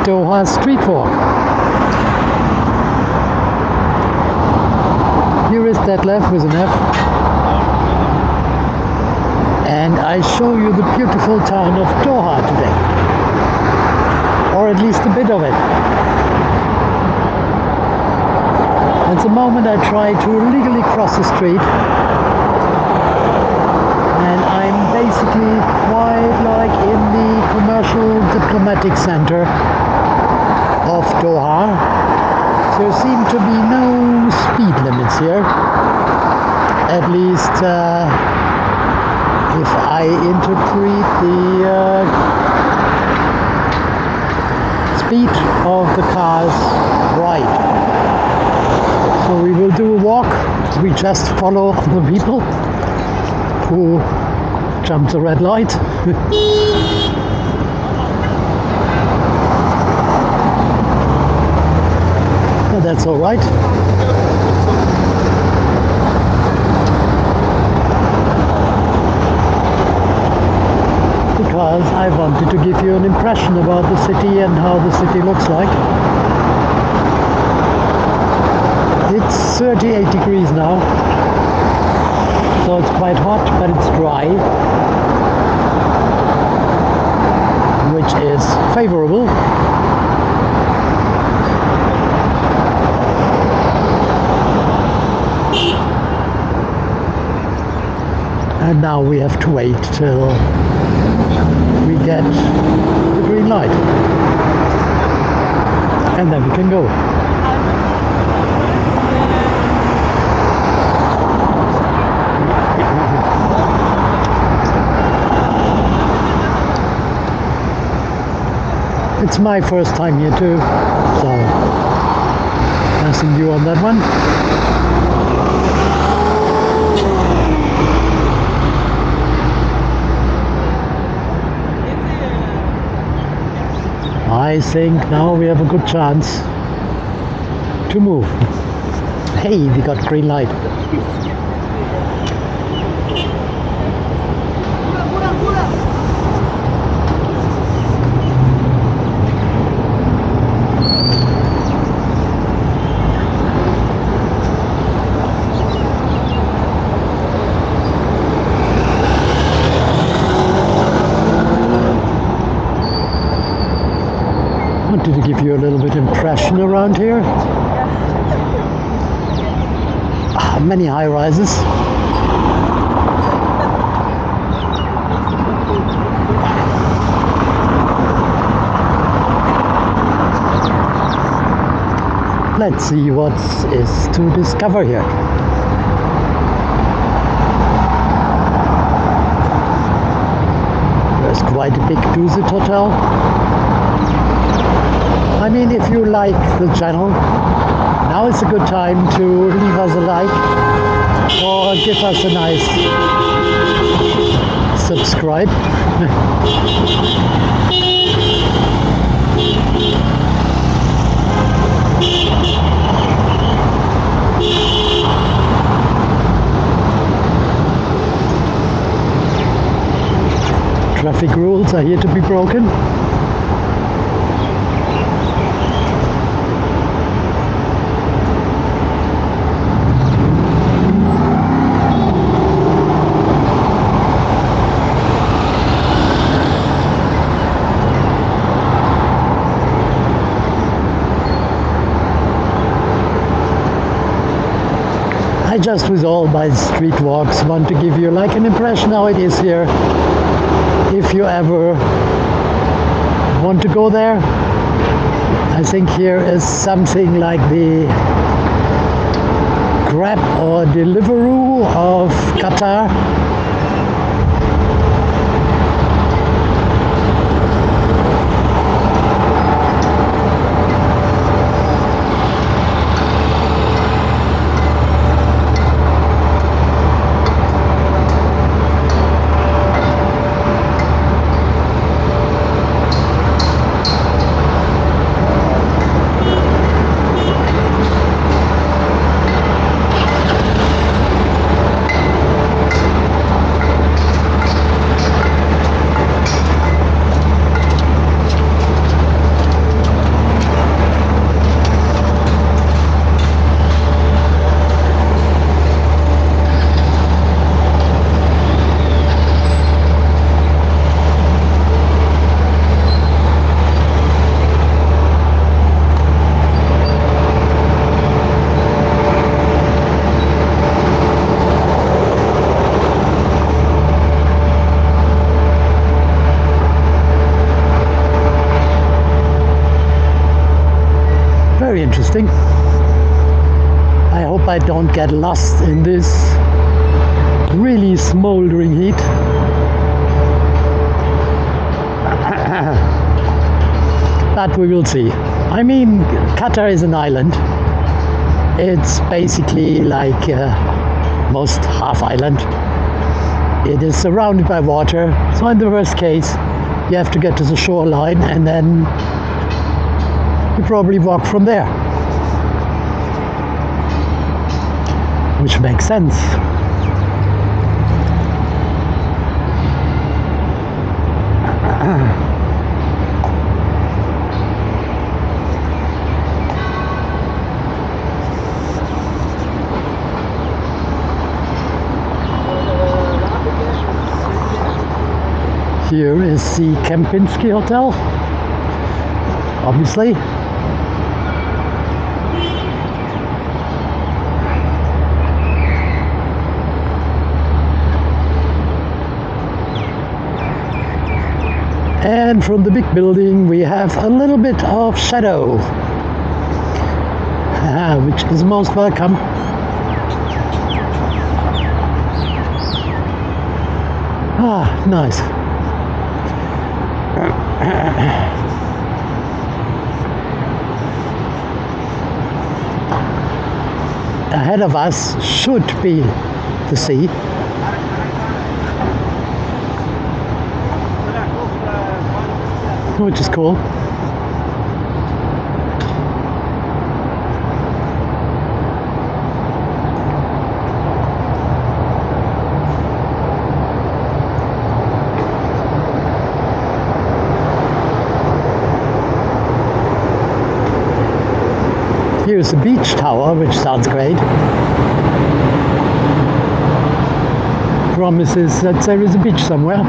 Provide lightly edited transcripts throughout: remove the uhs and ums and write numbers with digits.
Doha street walk. Here is Detlef with an F. And I show you the beautiful town of Doha today. Or at least a bit of it. At the moment I try to illegally cross the street. And I'm basically quite like in the commercial diplomatic center of Doha. There seem to be no speed limits here. At least if I interpret the speed of the cars right. So we will do a walk. We just follow the people who jump the red light. But that's all right. Because I wanted to give you an impression about the city and how the city looks like. It's 38 degrees now, so it's quite hot, but it's dry, which is favorable. And now we have to wait till we get the green light, and then we can go. It's my first time here too, so nothing new on that one. I think now we have a good chance to move. Hey, we got green light. Wanted to give you a little bit impression around here. Many high rises. Let's see what is to discover here. There's quite a big Dusit hotel. I mean, if you like the channel, now is a good time to leave us a like or give us a nice subscribe. Traffic rules are here to be broken. I just, with all my street walks, want to give you like an impression how it is here. If you ever want to go there, I think here is something like the Grab or Deliveroo of Qatar. interesting. I hope I don't get lost in this really smoldering heat. But we will see. I mean, Qatar is an island. It's basically like most half island. It is surrounded by water, so in the worst case, you have to get to the shoreline and then you probably walk from there. Which makes sense. Here is the Kempinski Hotel, obviously. And from the big building we have a little bit of shadow, which is most welcome. Ah, nice. Ahead of us should be the sea. Which is cool. Here's the beach tower, which sounds great. Promises that there is a beach somewhere.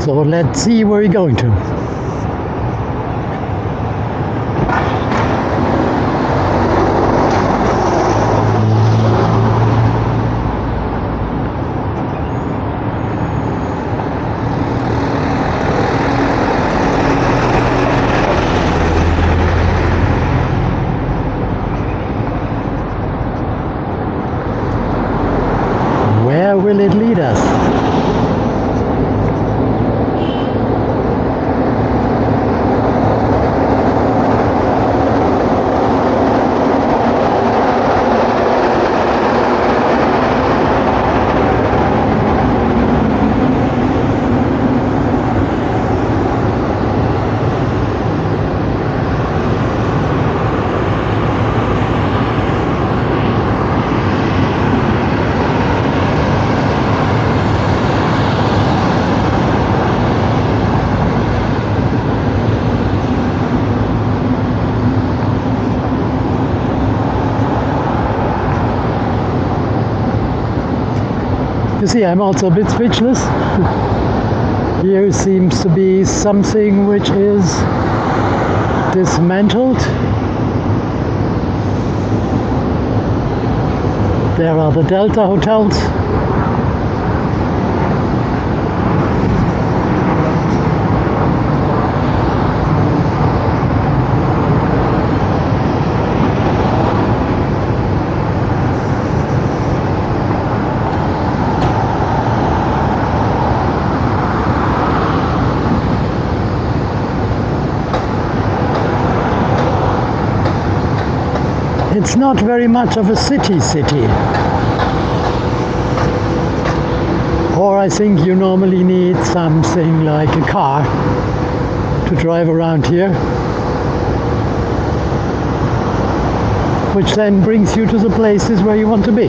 So let's see where we're going to. Where will it lead us? You see, I'm also a bit speechless. Here seems to be something which is dismantled. There are the Delta hotels. It's not very much of a city. Or I think you normally need something like a car to drive around here, which then brings you to the places where you want to be.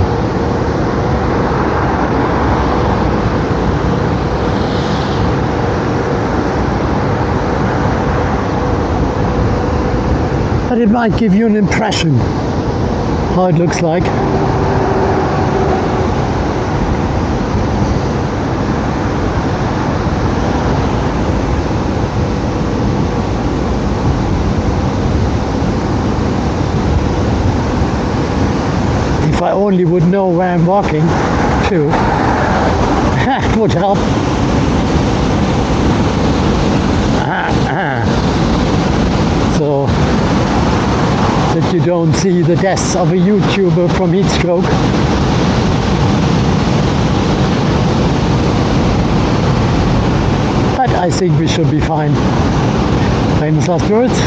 But it might give you an impression how it looks like. If I only would know where I'm walking. too. That would help. So that you don't see the deaths of a YouTuber from heat stroke. But I think we should be fine. Famous last words.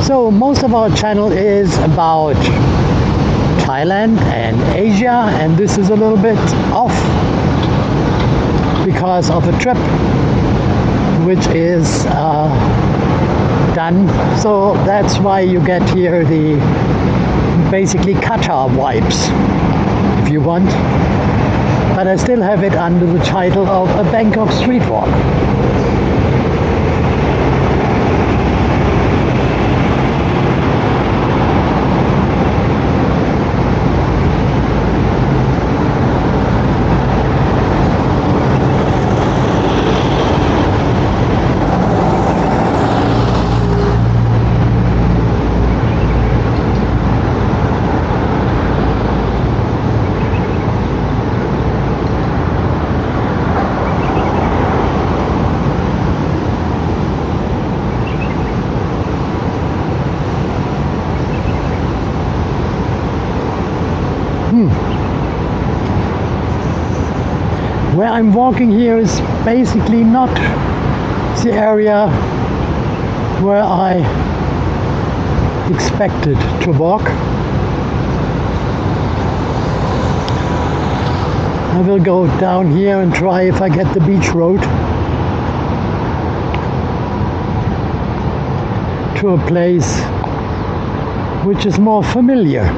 So most of our channel is about Thailand and Asia, and this is a little bit off because of a trip which is done. So that's why you get here the basically Qatar vibes, if you want. But I still have it under the title of a Bangkok street walk. Where I'm walking here is basically not the area where I expected to walk. I will go down here and try if I get the beach road to a place which is more familiar.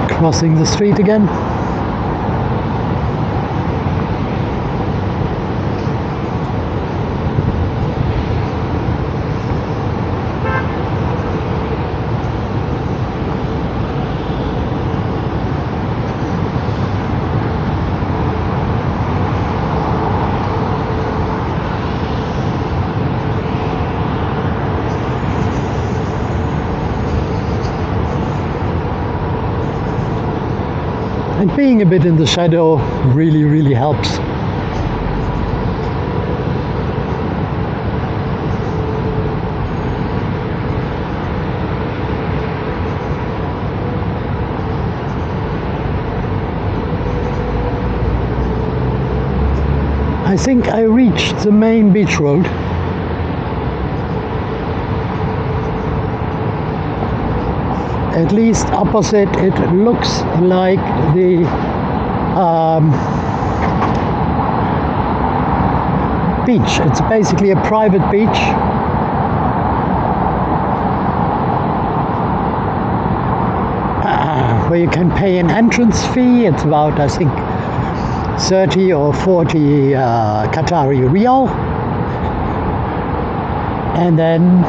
Crossing the street again. And being a bit in the shadow really helps. I think I reached the main beach road. At least opposite, it looks like the beach. It's basically a private beach. Where you can pay an entrance fee. It's about, I think, 30 or 40 Qatari Riyal. And then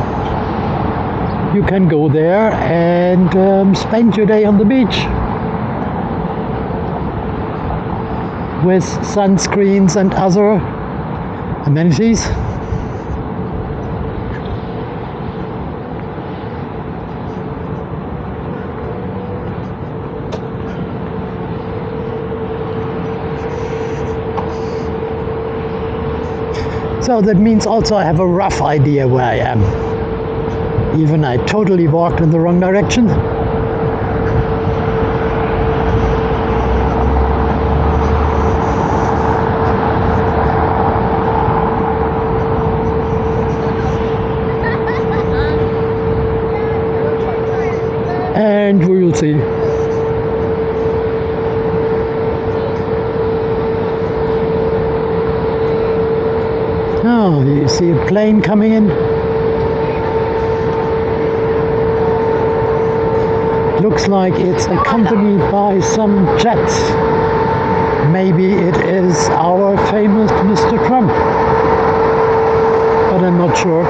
you can go there and spend your day on the beach with sunscreens and other amenities. So that means also I have a rough idea where I am. Even I totally walked in the wrong direction. And we will see. Oh, you see a plane coming in. Looks like it's accompanied by some jets. Maybe it is our famous Mr. Trump, but I'm not sure.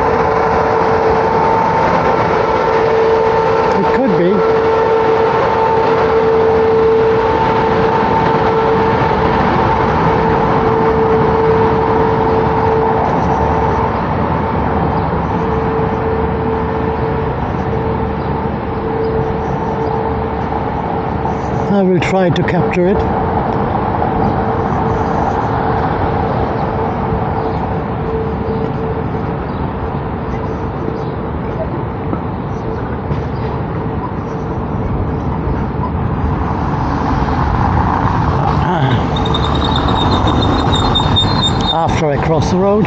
It could be. I will try to capture it. After I cross the road.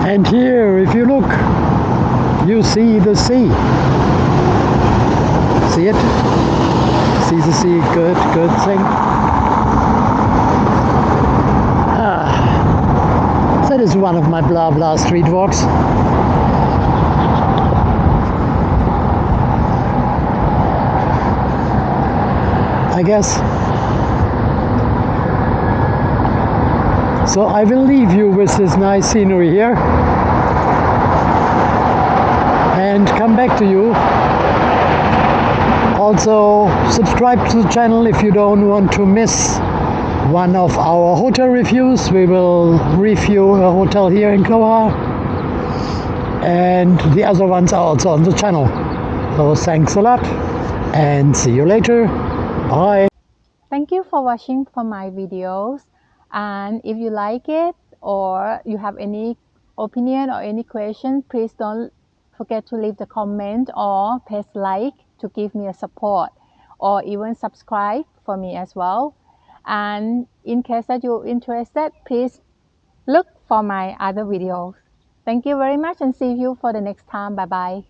And here, if you look, you see the sea. See it? See the sea, good thing. That is one of my blah blah street walks. I guess. So I will leave you with this nice scenery here and come back to you. Also subscribe to the channel if you don't want to miss one of our hotel reviews. We will review a hotel here in Doha, and the other ones are also on the channel. So thanks a lot and see you later. Bye. Thank you for watching for my videos, and if you like it or you have any opinion or any question, please don't forget to leave the comment or press like to give me a support, or even subscribe for me as well. And in case that you're interested, please look for my other videos. Thank you very much and see you for the next time. Bye bye.